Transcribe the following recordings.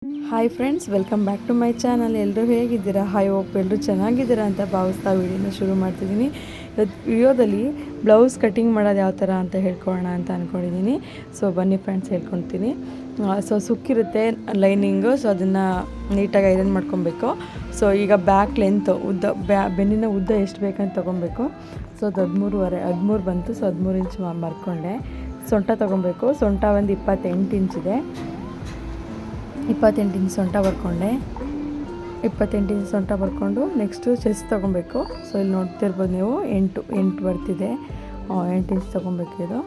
Hi friends, welcome back to my channel. ಎಲ್ಲರೂ ಹೇಗಿದ್ದೀರಾ? Hope ಎಲ್ಲರೂ ಚೆನ್ನಾಗಿದ್ದೀರಾ ಅಂತ ಭಾವಿಸ್ತಾ ವಿಡಿಯೋನ ಶುರು ಮಾಡ್ತಿದ್ದೀನಿ. ಇವತ್ತು ವಿಡಿಯೋದಲ್ಲಿ ಬ್ಲೌಸ್ ಕಟಿಂಗ್ ಮಾಡೋದು ಯಾವ ಥರ ಅಂತ ಹೇಳ್ಕೊಳ್ಳೋಣ ಅಂತ ಅಂದ್ಕೊಂಡಿದ್ದೀನಿ. ಸೊ ಬನ್ನಿ ಫ್ರೆಂಡ್ಸ್, ಹೇಳ್ಕೊಳ್ತೀನಿ. ಸೊ ಸುಕ್ಕಿರುತ್ತೆ ಲೈನಿಂಗು, ಸೊ ಅದನ್ನು ನೀಟಾಗಿ ಐರನ್ ಮಾಡ್ಕೊಬೇಕು. ಸೊ ಈಗ ಬ್ಯಾಕ್ ಲೆಂತು ಉದ್ದ ಬೆನ್ನಿನ ಉದ್ದ ಎಷ್ಟು ಬೇಕಂತ ತೊಗೊಬೇಕು. ಸೊ ಅದು 13 ಬಂತು. ಸೊ 13 ಇಂಚ್ ಮರ್ಕೊಂಡೆ. ಸೊಂಟ ತೊಗೊಬೇಕು. ಸೊಂಟ ಒಂದು 28 ಇಂಚಿದೆ. 28 ಇಂಚ್ ಸೊಂಟ ಬರ್ಕೊಂಡೆ. 28 ಇಂಚ್ ಸೊಂಟ ಬರ್ಕೊಂಡು ನೆಕ್ಸ್ಟು ಚೆಸ್ಟ್ ತೊಗೊಬೇಕು. ಸೊ ಇಲ್ಲಿ ನೋಡ್ತಿರ್ಬೋದು ನೀವು, 8 ಬರ್ತಿದೆ. 8 ಇಂಚ್ ತೊಗೊಬೇಕು.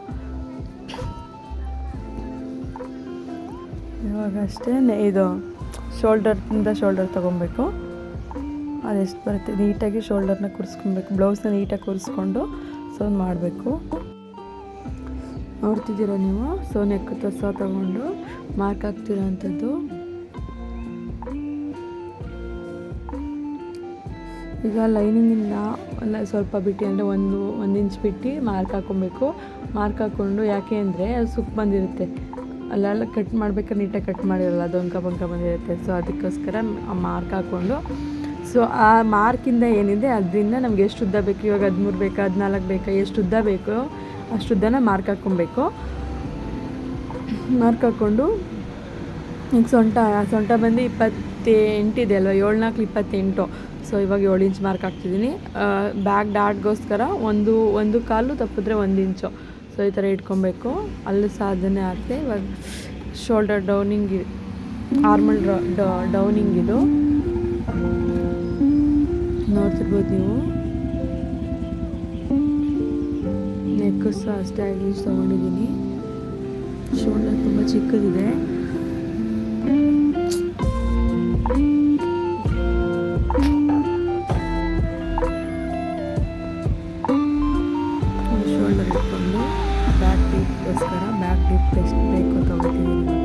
ಇವಾಗ ಅಷ್ಟೇ ಇದು ಶೋಲ್ಡರ್ ತೊಗೊಬೇಕು. ಅದೆಷ್ಟು ಬರುತ್ತೆ ನೀಟಾಗಿ ಶೋಲ್ಡರ್ನ ಕೂರಿಸ್ಕೊಬೇಕು. ಬ್ಲೌಸ್ನ ನೀಟಾಗಿ ಕೂರಿಸ್ಕೊಂಡು ಸೊ ಮಾಡಬೇಕು. ನೋಡ್ತಿದ್ದೀರ ನೀವು. ಸೊ ನೆಕ್ ತಸ ತೊಗೊಂಡು ಮಾರ್ಕ್ ಹಾಕ್ತಿರೋ ಅಂಥದ್ದು. ಈಗ ಲೈನಿಂಗಿಂದ ಸ್ವಲ್ಪ ಬಿಟ್ಟು ಅಂದರೆ ಒಂದು ಇಂಚ್ ಬಿಟ್ಟು ಮಾರ್ಕ್ ಹಾಕ್ಕೊಬೇಕು. ಮಾರ್ಕ್ ಹಾಕ್ಕೊಂಡು ಯಾಕೆ ಅಂದರೆ ಅದು ಸುಕ್ ಬಂದಿರುತ್ತೆ, ಅಲ್ಲೆಲ್ಲ ಕಟ್ ಮಾಡ್ಬೇಕಾದ್ರೆ ನೀಟಾಗಿ ಕಟ್ ಮಾಡಿರಲ್ಲ, ಅದು ಬಂಕ ಬಂದಿರುತ್ತೆ. ಸೊ ಅದಕ್ಕೋಸ್ಕರ ಮಾರ್ಕ್ ಹಾಕ್ಕೊಂಡು, ಸೊ ಆ ಮಾರ್ಕಿಂದ ಏನಿದೆ ಅದರಿಂದ ನಮ್ಗೆ ಎಷ್ಟು ಉದ್ದ ಬೇಕು, ಇವಾಗ 13 ಬೇಕಾ 14 ಬೇಕಾ, ಎಷ್ಟು ಉದ್ದ ಬೇಕೋ ಅಷ್ಟು ಉದ್ದನ ಮಾರ್ಕ್ ಹಾಕ್ಕೊಬೇಕು. ಮಾರ್ಕ್ ಹಾಕ್ಕೊಂಡು ಈಗ ಸೊಂಟ ಬಂದು 28 ಇದೆ ಅಲ್ವ, 7 4 28. ಸೊ ಇವಾಗ 7 ಇಂಚ್ ಮಾರ್ಕ್ ಹಾಕ್ತಿದ್ದೀನಿ. ಬ್ಯಾಕ್ ಡಾಟ್ಗೋಸ್ಕರ ಒಂದು ಕಾಲು ತಪ್ಪಿದ್ರೆ 1 ಇಂಚು. ಸೊ ಈ ಥರ ಇಟ್ಕೊಬೇಕು. ಅಲ್ಲೂ ಸಹ ಅದನ್ನೇ ಹಾಕ್ತೆ. ಇವಾಗ ಶೋಲ್ಡರ್ ಡೌನಿಂಗ್, ಆರ್ಮಲ್ ಡೌನಿಂಗ್ ಇದು ನೋಡ್ತಿರ್ಬೋದು ನೀವು. ನೆಕ್ಕು ಸಹ ಅಷ್ಟೇ 5 ಇಂಚ್ ತೊಗೊಂಡಿದ್ದೀನಿ. ಶೋಲ್ಡರ್ ತುಂಬ ಚಿಕ್ಕದಿದೆ. ಶೋಲ್ಡರ್ ಇಟ್ಕೊಂಡು ಬ್ಯಾಕ್ ಡೀಪ್ ಎಷ್ಟು ಬೇಕು ತೊಗೊಳ್ತಿದ್ದೀನಿ.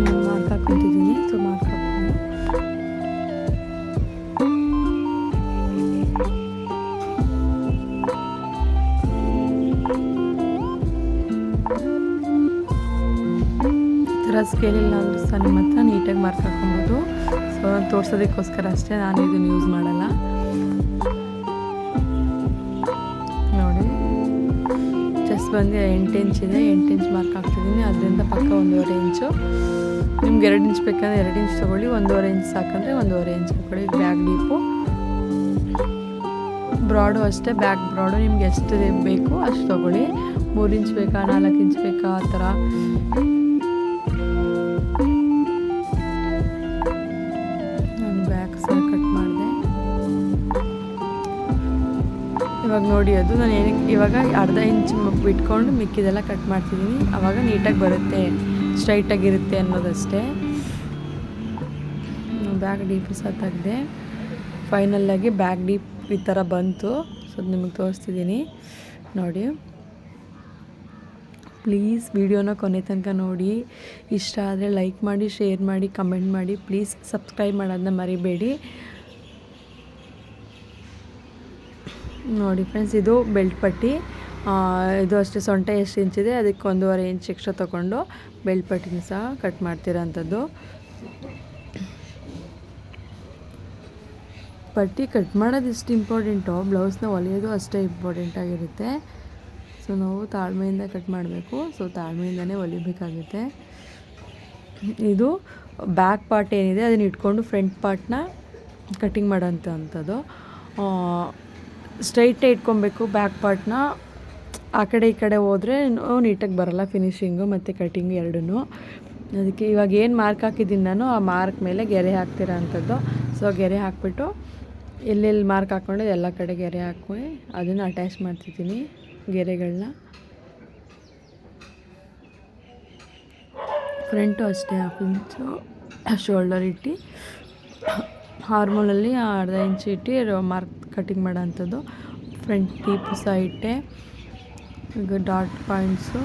ನಾನು ಮಾರ್ಕ್ ಹಾಕ್ಕೊತಿದ್ದೀನಿ. ಸೊ ಮಾರ್ಕ್ ಹಾಕ್ಕೊಂಡು ಈ ಥರ ಸ್ಕೇಲಿಲ್ಲ ಅಂದರೂ ಸಹ ನಿಮ್ಮ ಹತ್ರ ನೀಟಾಗಿ ಮಾರ್ಕ್ ಹಾಕ್ಕೊಬೋದು. ಸೊ ತೋರ್ಸೋದಕ್ಕೋಸ್ಕರ ಅಷ್ಟೇ, ನಾನು ಇದನ್ನು ಯೂಸ್ ಮಾಡಲ್ಲ. ನೋಡಿ, ಚೆಸ್ಟ್ ಬಂದು 8 ಇಂಚ್ ಇದೆ. 8 ಇಂಚ್ ಮಾರ್ಕ್ ಹಾಕ್ತಿದ್ದೀನಿ. ಅದರಿಂದ ಪಕ್ಕ 1.5 ಇಂಚು. ನಿಮ್ಗೆ 2 ಇಂಚ್ ಬೇಕಂದ್ರೆ 2 ಇಂಚ್ ತೊಗೊಳ್ಳಿ. 1.5 ಇಂಚ್ ಸಾಕಂದರೆ 1.5 ಇಂಚ್ ಹಾಕೊಳ್ಳಿ. ಬ್ಯಾಕ್ ಡೀಪು, ಬ್ರಾಡು ಅಷ್ಟೇ. ಬ್ಯಾಕ್ ಬ್ರಾಡು ನಿಮ್ಗೆ ಎಷ್ಟು ಬೇಕು ಅಷ್ಟು ತೊಗೊಳ್ಳಿ. 3 ಇಂಚ್ ಬೇಕಾ 4 ಇಂಚ್ ಬೇಕಾ ಆ ಥರ. ನಾನು ಬ್ಯಾಕ್ ಸಹ ಕಟ್ ಮಾಡಿದೆ. ಇವಾಗ ನೋಡಿ, ಅದು ನಾನು ಏನಕ್ಕೆ ಇವಾಗ ಅರ್ಧ ಇಂಚ್ ಬಿಟ್ಕೊಂಡು ಮಿಕ್ಕಿದೆಲ್ಲ ಕಟ್ ಮಾಡ್ತಿದ್ದೀನಿ. ಆವಾಗ ನೀಟಾಗಿ ಬರುತ್ತೆ, ಸ್ಟ್ರೈಟಾಗಿರುತ್ತೆ ಅನ್ನೋದಷ್ಟೇ. ಬ್ಯಾಕ್ ಡೀಪ್ ಸಹ ತೆಗೆದೆ. ಫೈನಲ್ಲಾಗಿ ಬ್ಯಾಕ್ ಡೀಪ್ ಈ ಥರ ಬಂತು. ಸೊ ನಿಮಗೆ ತೋರಿಸ್ತಿದ್ದೀನಿ ನೋಡಿ. ಪ್ಲೀಸ್ ವಿಡಿಯೋನ ಕೊನೆ ತನಕ ನೋಡಿ. ಇಷ್ಟ ಆದರೆ ಲೈಕ್ ಮಾಡಿ, ಶೇರ್ ಮಾಡಿ, ಕಮೆಂಟ್ ಮಾಡಿ. ಪ್ಲೀಸ್ ಸಬ್ಸ್ಕ್ರೈಬ್ ಮಾಡೋದನ್ನ ಮರಿಬೇಡಿ. ನೋಡಿ ಫ್ರೆಂಡ್ಸ್, ಇದು ಬೆಲ್ಟ್ ಪಟ್ಟಿ. ಇದು ಅಷ್ಟೇ. ಸೊಂಟ ಎಷ್ಟು ಇಂಚಿದೆ ಅದಕ್ಕೆ 1.5 ಇಂಚ್ ಎಕ್ಸ್ಟ್ರಾ ತೊಗೊಂಡು ಬೆಲ್ಟ್ ಪಟ್ಟಿನ ಸಹ ಕಟ್ ಮಾಡ್ತಿರೋಂಥದ್ದು. ಪಟ್ಟಿ ಕಟ್ ಮಾಡೋದು ಎಷ್ಟು ಇಂಪಾರ್ಟೆಂಟೋ, ಬ್ಲೌಸ್ನ ಹೊಲಿಯೋದು ಅಷ್ಟೇ ಇಂಪಾರ್ಟೆಂಟ್ ಆಗಿರುತ್ತೆ. ಸೊ ನಾವು ತಾಳ್ಮೆಯಿಂದ ಕಟ್ ಮಾಡಬೇಕು. ಸೊ ತಾಳ್ಮೆಯಿಂದನೇ ಹೊಲಿಬೇಕಾಗುತ್ತೆ. ಇದು ಬ್ಯಾಕ್ ಪಾರ್ಟ್ ಏನಿದೆ ಅದನ್ನ ಇಟ್ಕೊಂಡು ಫ್ರಂಟ್ ಪಾರ್ಟ್ನ ಕಟ್ಟಿಂಗ್ ಮಾಡೋಂಥದ್ದು. ಸ್ಟ್ರೈಟೇ ಇಟ್ಕೊಬೇಕು ಬ್ಯಾಕ್ ಪಾರ್ಟ್ನ. ಆ ಕಡೆ ಈ ಕಡೆ ಹೋದರೆ ನೀಟಾಗಿ ಬರೋಲ್ಲ ಫಿನಿಶಿಂಗು ಮತ್ತು ಕಟ್ಟಿಂಗು ಎರಡೂ. ಅದಕ್ಕೆ ಇವಾಗ ಏನು ಮಾರ್ಕ್ ಹಾಕಿದ್ದೀನಿ ನಾನು, ಆ ಮಾರ್ಕ್ ಮೇಲೆ ಗೆರೆ ಹಾಕ್ತಿರೋ ಅಂಥದ್ದು. ಸೊ ಗೆರೆ ಹಾಕ್ಬಿಟ್ಟು ಎಲ್ಲೆಲ್ಲಿ ಮಾರ್ಕ್ ಹಾಕ್ಕೊಂಡು ಎಲ್ಲ ಕಡೆ ಗೆರೆ ಹಾಕಿ ಅದನ್ನು ಅಟ್ಯಾಚ್ ಮಾಡ್ತಿದ್ದೀನಿ ಗೆರೆಗಳನ್ನ. ಫ್ರಂಟು ಅಷ್ಟೇ 1/2 ಇಂಚು ಶೋಲ್ಡರ್ ಇಟ್ಟು, ಹಾರ್ಮೋನಲ್ಲಿ ಅರ್ಧ ಇಂಚ್ ಇಟ್ಟು ಮಾರ್ಕ್ ಕಟಿಂಗ್ ಮಾಡೋ ಅಂಥದ್ದು. ಫ್ರಂಟ್ ಡೀಪು ಸಹ ಇಟ್ಟೆ. ಈಗ ಡಾಟ್ ಪಾಯಿಂಟ್ಸು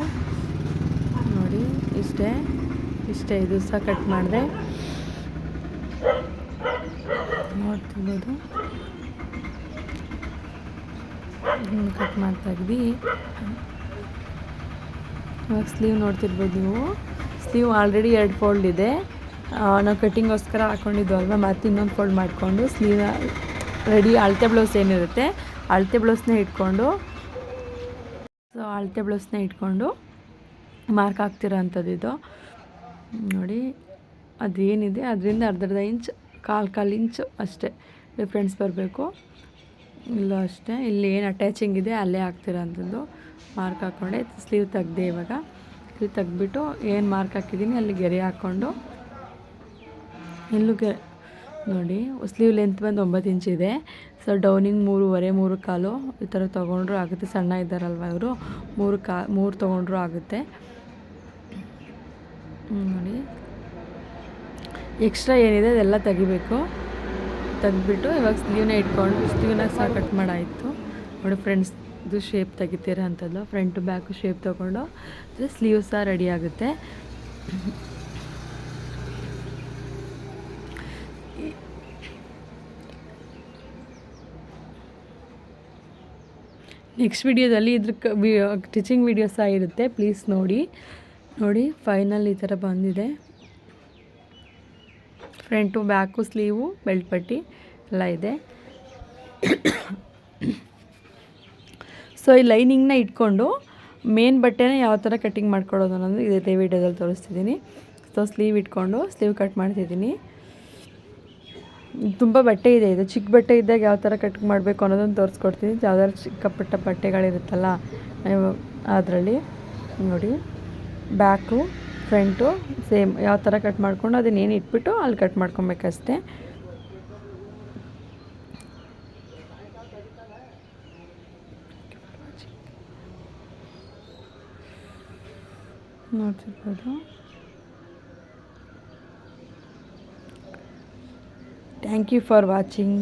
ನೋಡಿ ಇಷ್ಟೇ. ಇದು ಸಹ ಕಟ್ ಮಾಡಿದೆ. ನೋಡ್ತಿರ್ಬೋದು. ಇದನ್ನು ಕಟ್ ಮಾಡ್ತಾಯಿದ್ವಿ. ಸ್ಲೀವ್ ನೋಡ್ತಿರ್ಬೋದು ನೀವು. ಸ್ಲೀವ್ ಆಲ್ರೆಡಿ 2 ಫೋಲ್ಡ್ ಇದೆ. ನಾವು ಕಟ್ಟಿಂಗೋಸ್ಕರ ಹಾಕ್ಕೊಂಡಿದ್ದು ಅಲ್ವಾ, ಮತ್ತೆ ಇನ್ನೊಂದು ಫೋಲ್ಡ್ ಮಾಡಿಕೊಂಡು ಸ್ಲೀವ್ನ ರೆಡಿ ಅಳತೆ ಬ್ಲೌಸ್ ಏನಿರುತ್ತೆ ಅಳತೆ ಬ್ಲೌಸ್ನ ಇಟ್ಕೊಂಡು ಮಾರ್ಕ್ ಹಾಕ್ತಿರೋ ಅಂಥದ್ದು ಇದು ನೋಡಿ. ಅದೇನಿದೆ ಅದರಿಂದ ಅರ್ಧ ಇಂಚ್ ಕಾಲು ಇಂಚು ಅಷ್ಟೇ ಡಿಫ್ರೆನ್ಸ್ ಬರಬೇಕು. ಇಲ್ಲೂ ಅಷ್ಟೇ, ಇಲ್ಲಿ ಏನು ಅಟ್ಯಾಚಿಂಗ್ ಇದೆ ಅಲ್ಲೇ ಹಾಕ್ತಿರೋ ಅಂಥದ್ದು ಮಾರ್ಕ್ ಹಾಕ್ಕೊಂಡೆ. ಸ್ಲೀವ್ ತೆಗ್ದೆ. ಇವಾಗ ಸ್ಲೀವ್ ತೆಗ್ದುಬಿಟ್ಟು ಏನು ಮಾರ್ಕ್ ಹಾಕಿದ್ದೀನಿ ಅಲ್ಲಿ ಗೆರೆ ಹಾಕ್ಕೊಂಡು ಎಲ್ಲೂ ನೋಡಿ. ಸ್ಲೀವ್ ಲೆಂತ್ ಬಂದು 9 ಇಂಚ್ ಇದೆ. ಸೊ ಡೌನಿಂಗ್ 3.5 3.25 ಈ ಥರ ತೊಗೊಂಡ್ರೂ ಆಗುತ್ತೆ. ಸಣ್ಣ ಇದ್ದಾರಲ್ವ ಇವರು, 3 ತೊಗೊಂಡ್ರೂ ಆಗುತ್ತೆ ನೋಡಿ. ಎಕ್ಸ್ಟ್ರಾ ಏನಿದೆ ಅದೆಲ್ಲ ತೆಗಿಬೇಕು. ತೆಗ್ದುಬಿಟ್ಟು ಇವಾಗ ಸ್ಲೀವ್ನ ಸಹ ಕಟ್ ಮಾಡಾಯಿತು ನೋಡಿ. ಫ್ರೆಂಡ್ಸ್ದು ಶೇಪ್ ತೆಗಿತೀರ ಅಂಥದ್ದು, ಫ್ರಂಟು ಬ್ಯಾಕು ಶೇಪ್ ತೊಗೊಂಡು ಸ್ಲೀವ್ ಸಹ ರೆಡಿ ಆಗುತ್ತೆ. ನೆಕ್ಸ್ಟ್ ವಿಡಿಯೋದಲ್ಲಿ ಸ್ಟಿಚಿಂಗ್ ವಿಡಿಯೋ ಸಹ ಇರುತ್ತೆ, ಪ್ಲೀಸ್ ನೋಡಿ. ಫೈನಲ್ ಈ ಥರ ಬಂದಿದೆ. ಫ್ರಂಟು ಬ್ಯಾಕು ಸ್ಲೀವು ಬೆಲ್ಟ್ ಪಟ್ಟಿ ಎಲ್ಲ ಇದೆ. ಸೊ ಈ ಲೈನಿಂಗ್ನ ಇಟ್ಕೊಂಡು ಮೇನ್ ಬಟ್ಟೆನ ಯಾವ ಥರ ಕಟ್ಟಿಂಗ್ ಮಾಡ್ಕೊಡೋದು ಅನ್ನೋದು ಇದೇ ವಿಡಿಯೋದಲ್ಲಿ ತೋರಿಸ್ತಿದ್ದೀನಿ. ಸೊ ಸ್ಲೀವ್ ಇಟ್ಕೊಂಡು ಸ್ಲೀವ್ ಕಟ್ ಮಾಡ್ತಿದ್ದೀನಿ. ತುಂಬ ಬಟ್ಟೆ ಇದೆ, ಇದು ಚಿಕ್ಕ ಬಟ್ಟೆ ಇದ್ದಾಗ ಯಾವ ಥರ ಕಟ್ ಮಾಡಬೇಕು ಅನ್ನೋದನ್ನು ತೋರಿಸ್ಕೊಡ್ತೀನಿ. ಯಾವ್ದಾದ್ರು ಚಿಕ್ಕಪುಟ್ಟ ಬಟ್ಟೆಗಳಿರುತ್ತಲ್ಲ ಅದರಲ್ಲಿ ನೋಡಿ. ಬ್ಯಾಕು ಫ್ರಂಟು ಸೇಮ್ ಯಾವ ಥರ ಕಟ್ ಮಾಡ್ಕೊಂಡು ಅದನ್ನೇನು ಇಟ್ಬಿಟ್ಟು ಅಲ್ಲಿ ಕಟ್ ಮಾಡ್ಕೊಬೇಕಷ್ಟೆ. ನೋಡ್ತಿರ್ಬೋದು. Thank you for watching.